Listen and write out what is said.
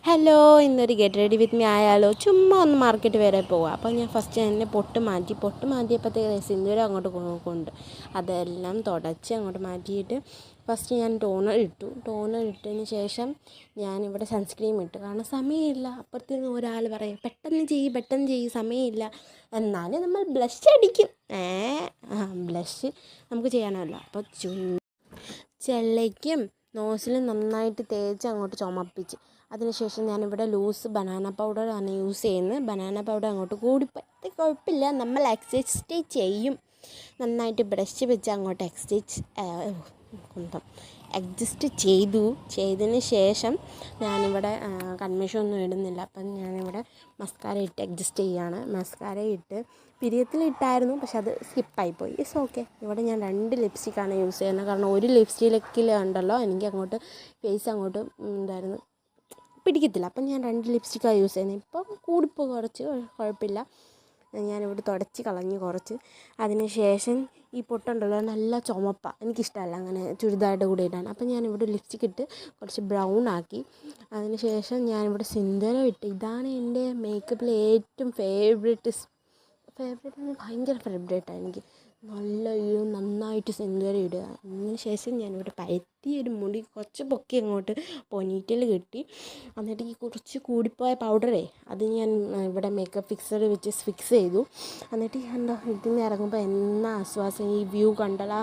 Hello, ഇന്നൊരു get ready with me ആയാലോ. ചുമ്മാ ഒന്ന് മാർക്കറ്റ് വരെ പോവുക. അപ്പോൾ ഞാൻ ഫസ്റ്റ് തന്നെ പൊട്ട് മാറ്റിയപ്പോഴത്തേക്ക് സിന്ദൂരം അങ്ങോട്ട് കൊണ്ട് അതെല്ലാം തുടച്ച് അങ്ങോട്ട് മാറ്റിയിട്ട് ഫസ്റ്റ് ഞാൻ ടോണർ ഇട്ടതിന് ശേഷം ഞാനിവിടെ സൺസ്ക്രീം ഇട്ടു. കാരണം സമയമില്ല. അപ്പുറത്ത് നിന്ന് ഒരാൾ പറയും പെട്ടെന്ന് ചെയ്യ്, സമയമില്ല. എന്നാലും നമ്മൾ ബ്ലഷ് അടിക്കും. ബ്ലഷ് നമുക്ക് ചെയ്യാനല്ല. അപ്പോൾ ചെള്ളയ്ക്കും നോസിലും നന്നായിട്ട് തേച്ച് അങ്ങോട്ട് ചുമപ്പിച്ച് അതിനുശേഷം ഞാനിവിടെ ലൂസ് ബനാന പൗഡറാണ് യൂസ് ചെയ്യുന്നത്. ബനാന പൗഡർ അങ്ങോട്ട് കൂടിപ്പോയി കുഴപ്പമില്ല, നമ്മൾ എക്സസ്റ്റ് ചെയ്യും. നന്നായിട്ട് ബ്രഷ് വെച്ച് അങ്ങോട്ട് അഡ്ജസ്റ്റ് ചെയ്തതിന് ശേഷം ഞാനിവിടെ കൺമഷി ഒന്നും ഇടുന്നില്ല. അപ്പം ഞാനിവിടെ മസ്കാര ഇട്ട് അഡ്ജസ്റ്റ് ചെയ്യുകയാണ്. മസ്കാര ഇട്ട് പിരിയത്തിലിട്ടായിരുന്നു, പക്ഷെ അത് സ്കിപ്പായിപ്പോയി. It's okay. ഇവിടെ ഞാൻ 2 ലിപ്സ്റ്റിക്കാണ് യൂസ് ചെയ്യുന്നത്. കാരണം ഒരു ലിപ്സ്റ്റിക്കിൽ ഉണ്ടല്ലോ എനിക്ക് അങ്ങോട്ട് ഫേസ് അങ്ങോട്ട് പിടിക്കത്തില്ല. അപ്പം ഞാൻ 2 ലിപ്സ്റ്റിക്കാണ് യൂസ് ചെയ്യുന്നത്. ഇപ്പം കൂടിപ്പോൾ കുറച്ച് കുഴപ്പമില്ല. ഞാനിവിടെ തുടച്ച് കളഞ്ഞ് കുറച്ച്. അതിന് ശേഷം ഈ പൊട്ടുണ്ടല്ലോ നല്ല ചുമപ്പാണ്, എനിക്കിഷ്ടമല്ല അങ്ങനെ ചുരിദാറുടെ കൂടെ ഇടാൻ. അപ്പം ഞാനിവിടെ ലിപ്സ്റ്റിക്ക് ഇട്ട് കുറച്ച് ബ്രൗൺ ആക്കി. അതിന് ശേഷം ഞാനിവിടെ സിന്ദൂരം ഇട്ട്. ഇതാണ് എൻ്റെ മേക്കപ്പിൽ ഏറ്റവും ഫേവറേറ്റ് ഭയങ്കര ഫേവറേറ്റാണ് എനിക്ക്. നന്നായിട്ട് സിന്ദൂരം ഇടുക. അതിന് ശേഷം ഞാനിവിടെ പരത്തിയൊരു മുടി കുറച്ച് പൊക്കി അങ്ങോട്ട് പോനീറ്റെയിൽ കെട്ടി. എന്നിട്ട് ഈ കുറച്ച് കൂടിപ്പോയ പൗഡറേ അത് ഞാൻ ഇവിടെ മേക്കപ്പ് ഫിക്സർ വെച്ച് ഫിക്സ് ചെയ്തു. എന്നിട്ട് ഇതിൽ നിന്ന് ഇറങ്ങുമ്പോൾ എന്നാ ആശ്വാസം, ഈ വ്യൂ കണ്ടല്ലോ.